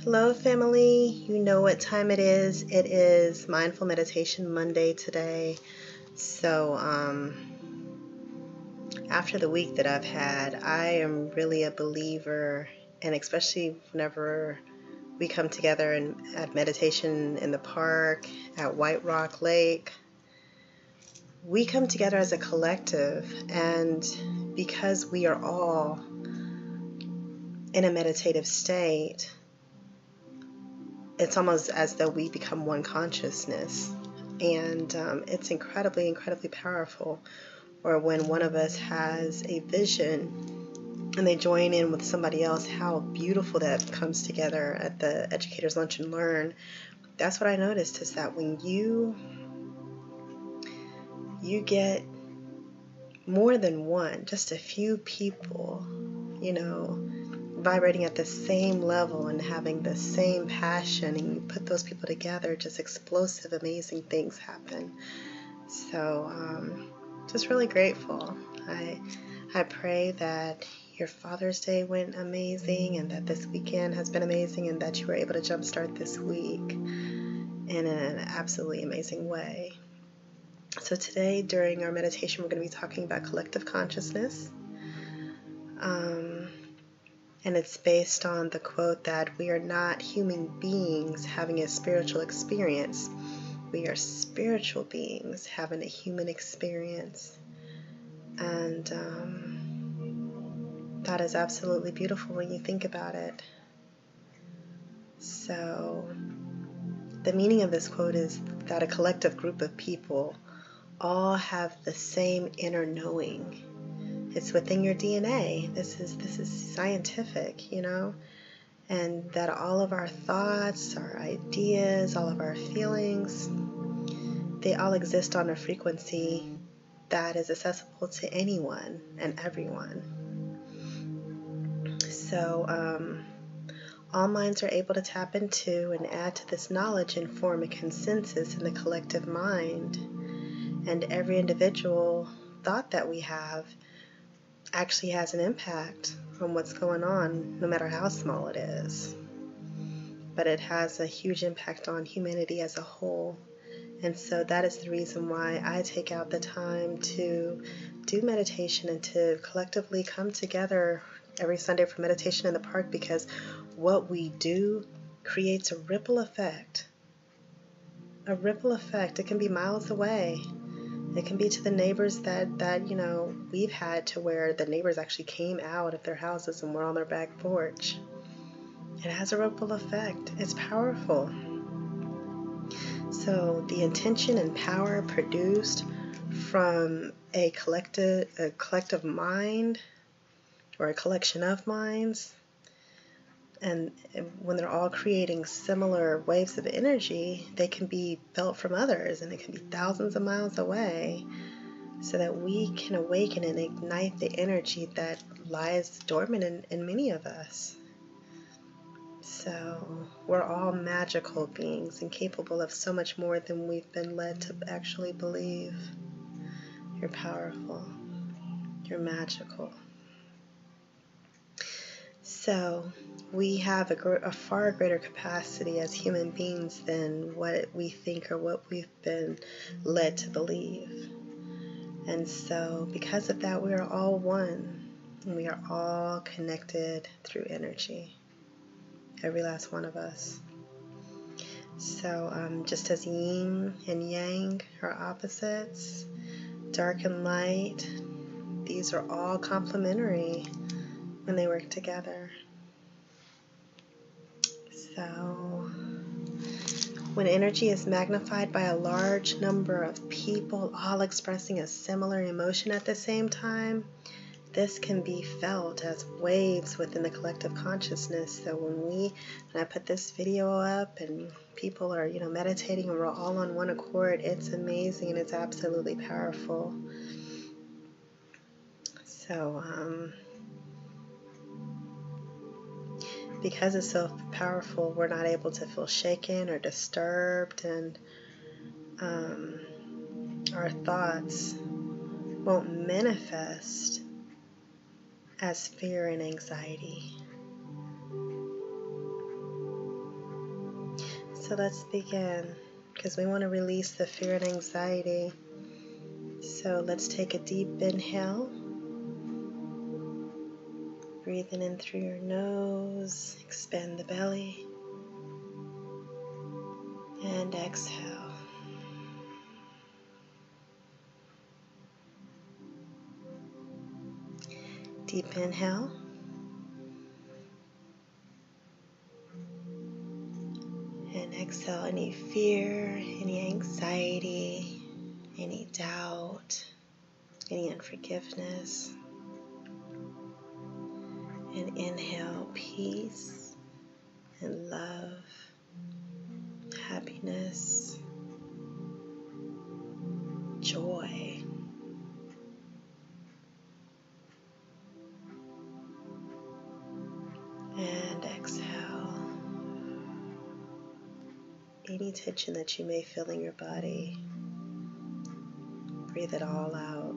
Hello, family. You know what time it is. It is Mindful Meditation Monday today. So, after the week that I've had, I am really a believer, and especially whenever we come together and at meditation in the park, at White Rock Lake, we come together as a collective, and because we are all in a meditative state, it's almost as though we become one consciousness, and it's incredibly, incredibly powerful. Or when one of us has a vision and they join in with somebody else, how beautiful that comes together at the Educators Lunch and Learn. That's what I noticed, is that when you get more than one, just a few people, vibrating at the same level and having the same passion, and you put those people together, just explosive, amazing things happen. So just really grateful. I pray that your Father's Day went amazing, and that this weekend has been amazing, and that you were able to jumpstart this week in an absolutely amazing way. So today, during our meditation, we're going to be talking about collective consciousness. And it's based on the quote that we are not human beings having a spiritual experience. We are spiritual beings having a human experience. And that is absolutely beautiful when you think about it. So the meaning of this quote is that a collective group of people all have the same inner knowing. It's within your DNA. This is scientific, and that all of our thoughts, our ideas, all of our feelings, they all exist on a frequency that is accessible to anyone and everyone. So all minds are able to tap into and add to this knowledge and form a consensus in the collective mind. And every individual thought that we have actually has an impact on what's going on, no matter how small it is. But it has a huge impact on humanity as a whole. And so that is the reason why I take out the time to do meditation and to collectively come together every Sunday for meditation in the park, because what we do creates a ripple effect. A ripple effect. It can be miles away. It can be to the neighbors that we've had, to where the neighbors actually came out of their houses and were on their back porch. It has a ripple effect. It's powerful. So the intention and power produced from a collective mind, or a collection of minds, and when they're all creating similar waves of energy, they can be felt from others, and it can be thousands of miles away, so that we can awaken and ignite the energy that lies dormant in many of us. So we're all magical beings and capable of so much more than we've been led to actually believe. You're powerful. You're magical. So we have a far greater capacity as human beings than what we think or what we've been led to believe. And so because of that, we are all one, and we are all connected through energy, every last one of us. So just as yin and yang are opposites, dark and light, these are all complementary when they work together. So when energy is magnified by a large number of people all expressing a similar emotion at the same time, this can be felt as waves within the collective consciousness. So when I put this video up and people are, meditating, and we're all on one accord, it's amazing and it's absolutely powerful. So because it's so powerful, we're not able to feel shaken or disturbed, and our thoughts won't manifest as fear and anxiety. So let's begin, because we want to release the fear and anxiety. So let's take a deep inhale, breathing in through your nose, expand the belly, and exhale. Deep inhale, and exhale any fear, any anxiety, any doubt, any unforgiveness. And inhale peace and love, happiness, joy. And exhale any tension that you may feel in your body. Breathe it all out.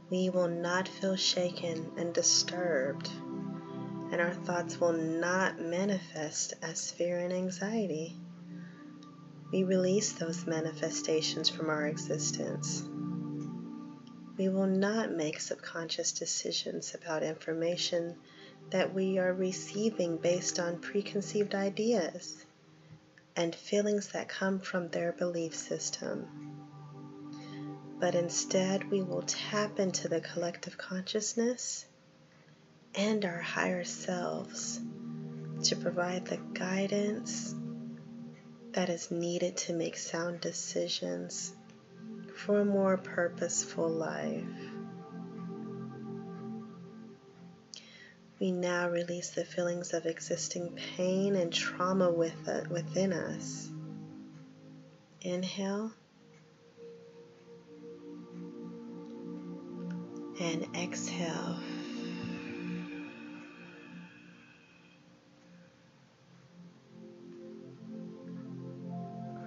We will not feel shaken and disturbed, and our thoughts will not manifest as fear and anxiety. We release those manifestations from our existence. We will not make subconscious decisions about information that we are receiving based on preconceived ideas and feelings that come from their belief system. But instead, we will tap into the collective consciousness and our higher selves to provide the guidance that is needed to make sound decisions for a more purposeful life. We now release the feelings of existing pain and trauma within us. Inhale and exhale.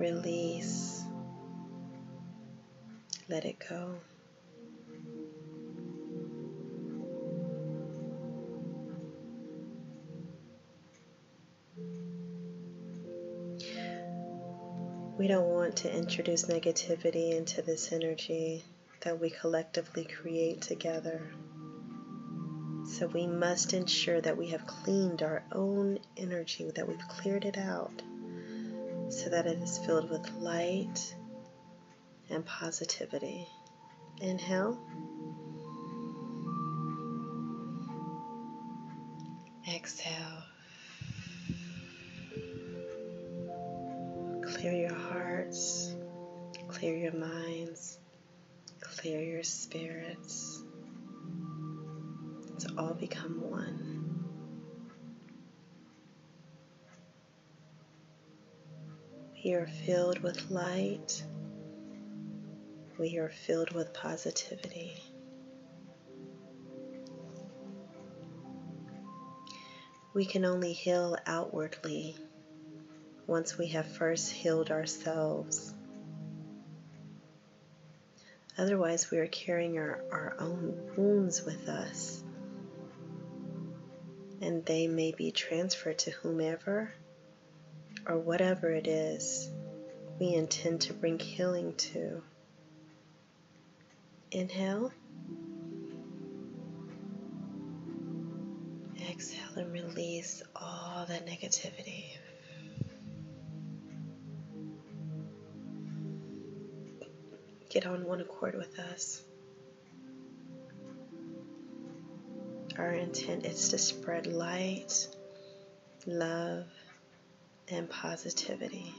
Release. Let it go. We don't want to introduce negativity into this energy that we collectively create together. So we must ensure that we have cleaned our own energy, that we've cleared it out, so that it is filled with light and positivity. Inhale. Exhale. Clear your hearts, clear your minds, clear your spirits. To all become one. We are filled with light. We are filled with positivity. We can only heal outwardly once we have first healed ourselves. Otherwise, we are carrying our own wounds with us, and they may be transferred to whomever or whatever it is we intend to bring healing to. Inhale. Exhale and release all that negativity. Get on one accord with us. Our intent is to spread light, love, and positivity.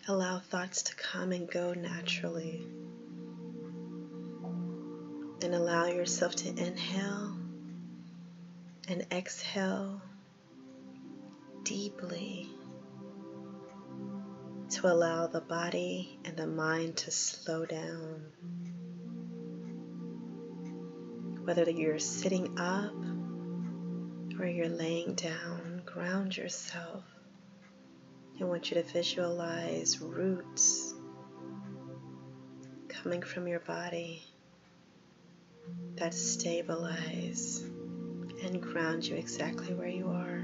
Allow thoughts to come and go naturally. And allow yourself to inhale and exhale deeply to allow the body and the mind to slow down. Whether you're sitting up or you're laying down, ground yourself. I want you to visualize roots coming from your body that stabilize and ground you exactly where you are.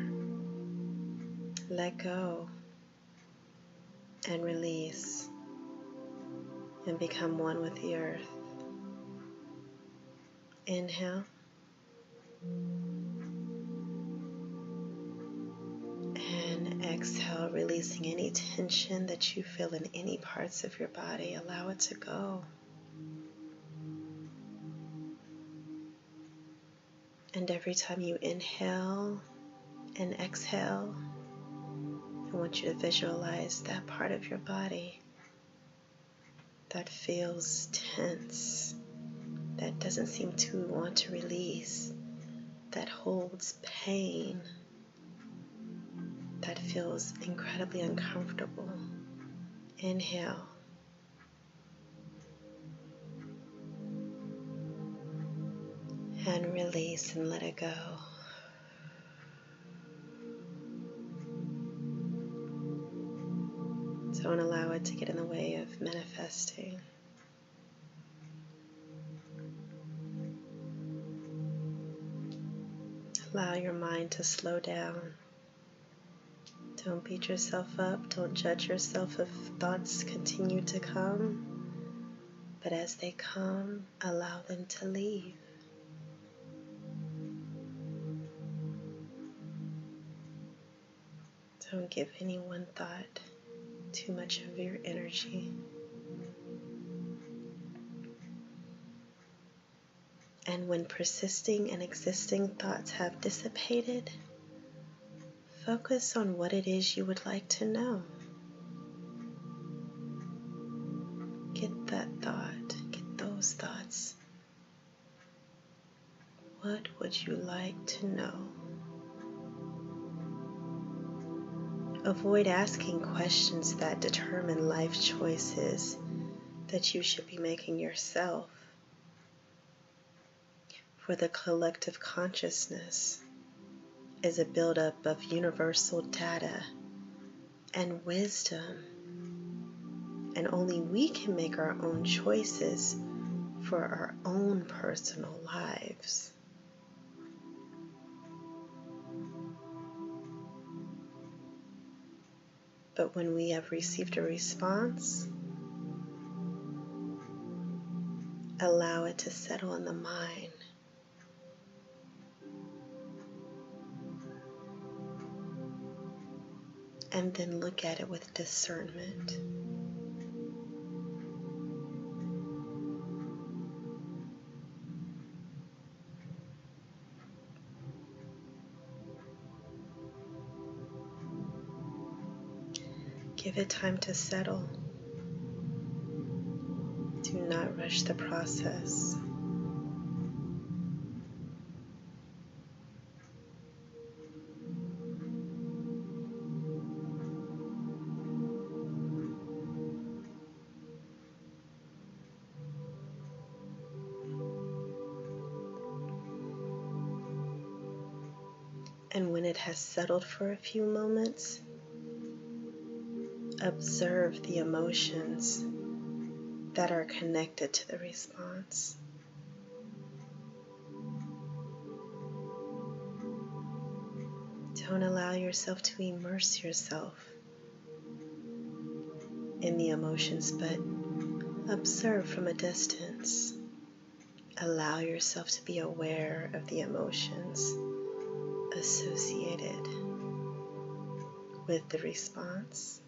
Let go and release and become one with the earth. Inhale and exhale, releasing any tension that you feel in any parts of your body. Allow it to go. And every time you inhale and exhale, I want you to visualize that part of your body that feels tense, that doesn't seem to want to release, that holds pain, that feels incredibly uncomfortable. Inhale. And release and let it go. Don't allow it to get in the way of manifesting. Allow your mind to slow down. Don't beat yourself up. Don't judge yourself if thoughts continue to come. But as they come, allow them to leave. Don't give any one thought too much of your energy. And when persisting and existing thoughts have dissipated, focus on what it is you would like to know. Get that thought, get those thoughts. What would you like to know? Avoid asking questions that determine life choices that you should be making yourself. For the collective consciousness is a buildup of universal data and wisdom, and only we can make our own choices for our own personal lives. But when we have received a response, allow it to settle in the mind. And then look at it with discernment. Give it time to settle. Do not rush the process. And when it has settled for a few moments, observe the emotions that are connected to the response. Don't allow yourself to immerse yourself in the emotions, but observe from a distance. Allow yourself to be aware of the emotions associated with the response.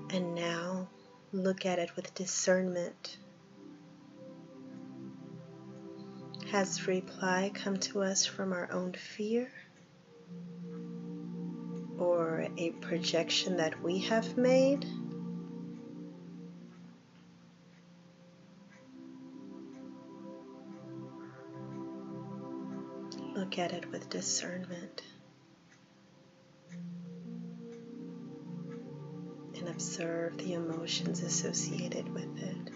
And now look at it with discernment. Has reply come to us from our own fear, or a projection that we have made? Look at it with discernment and observe the emotions associated with it.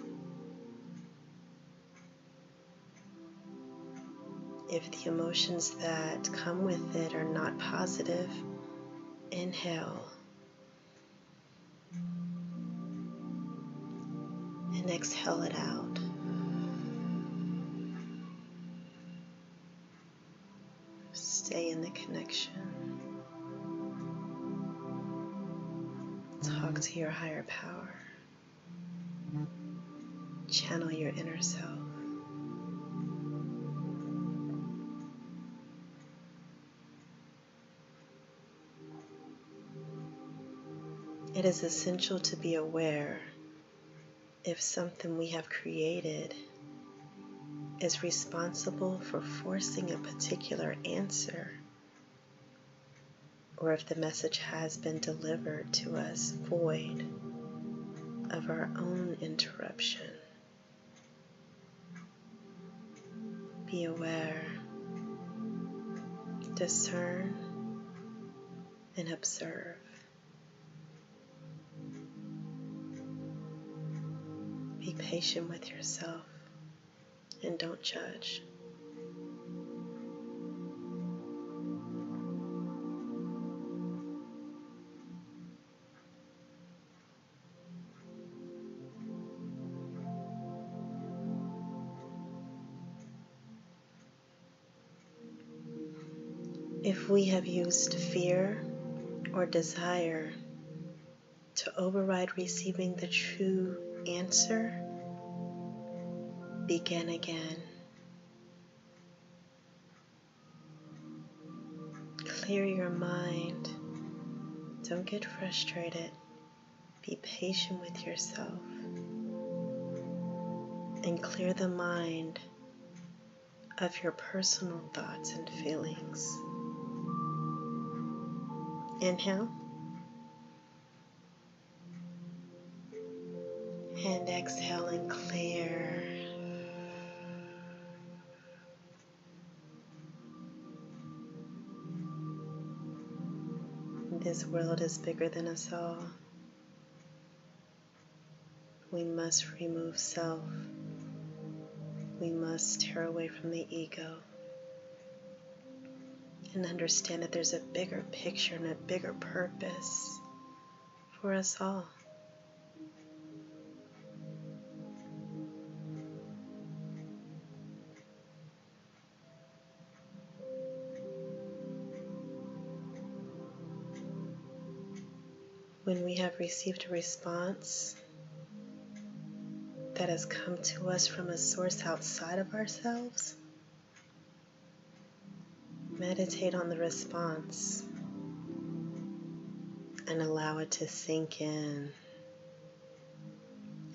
If the emotions that come with it are not positive, inhale and exhale it out. Stay in the connection. Talk to your higher power. Channel your inner self. It is essential to be aware if something we have created is responsible for forcing a particular answer, or if the message has been delivered to us void of our own interruption. Be aware, discern, and observe. Be patient with yourself and don't judge. If we have used fear or desire to override receiving the true answer, begin again. Clear your mind. Don't get frustrated. Be patient with yourself. And clear the mind of your personal thoughts and feelings. Inhale. And exhale and clear. This world is bigger than us all. We must remove self. We must tear away from the ego and understand that there's a bigger picture and a bigger purpose for us all. When we have received a response that has come to us from a source outside of ourselves, meditate on the response and allow it to sink in.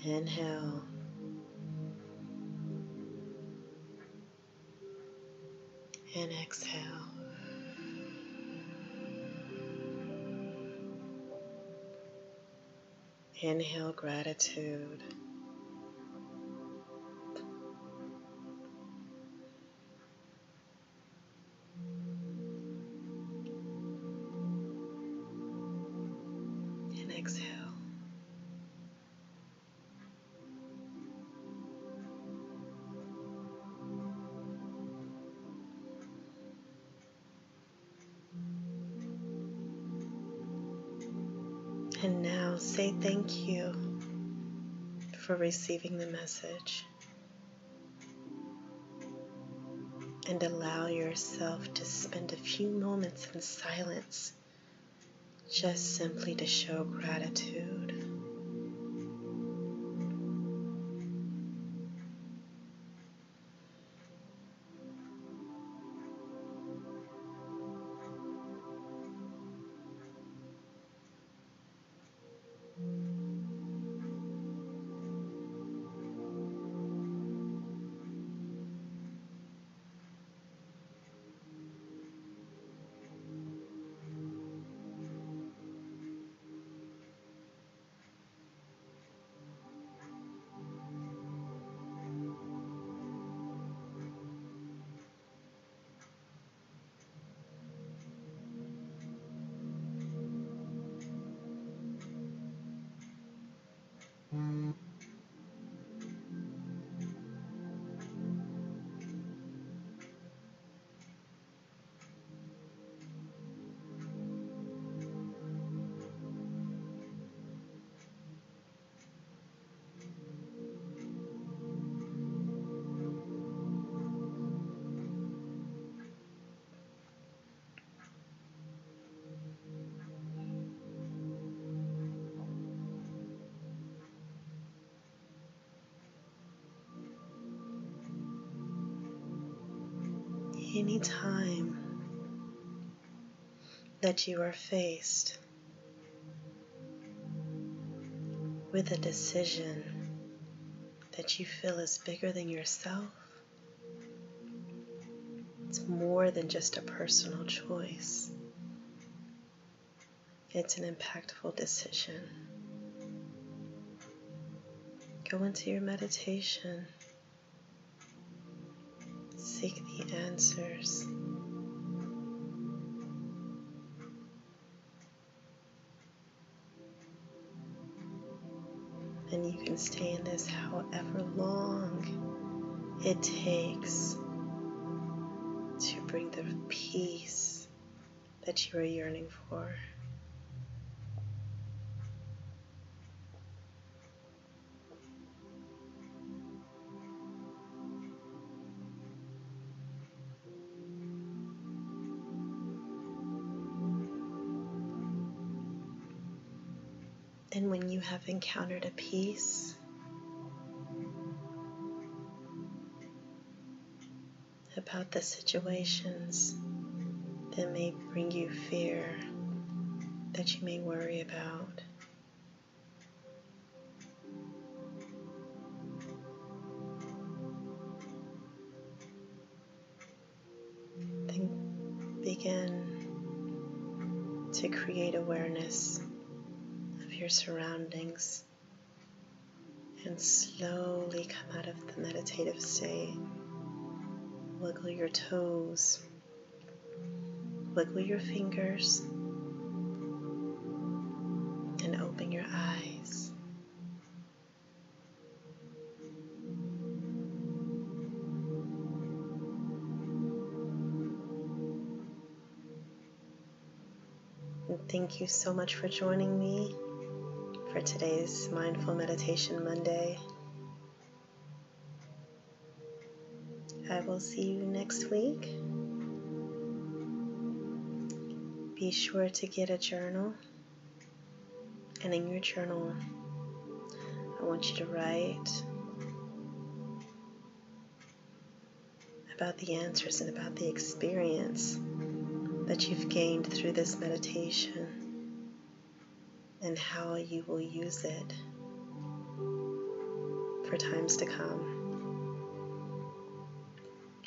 Inhale. And exhale. Inhale gratitude. And exhale. And now say thank you for receiving the message. And allow yourself to spend a few moments in silence, just simply to show gratitude. Anytime that you are faced with a decision that you feel is bigger than yourself, it's more than just a personal choice. It's an impactful decision. Go into your meditation. Seek the answers. And you can stay in this however long it takes to bring the peace that you are yearning for. And when you have encountered a peace, about the situations that may bring you fear, that you may worry about, then begin to create awareness of your surroundings and slowly come out of the meditative state. Wiggle your toes, wiggle your fingers, and open your eyes. And thank you so much for joining me for today's Mindful Meditation Monday. I will see you next week. Be sure to get a journal, and in your journal, I want you to write about the answers and about the experience that you've gained through this meditation and how you will use it for times to come.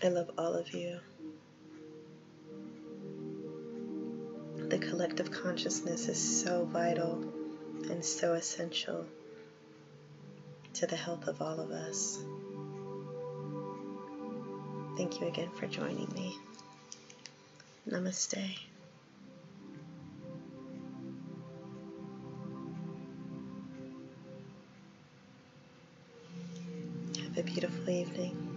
I love all of you. The collective consciousness is so vital and so essential to the health of all of us. Thank you again for joining me. Namaste. Have a beautiful evening.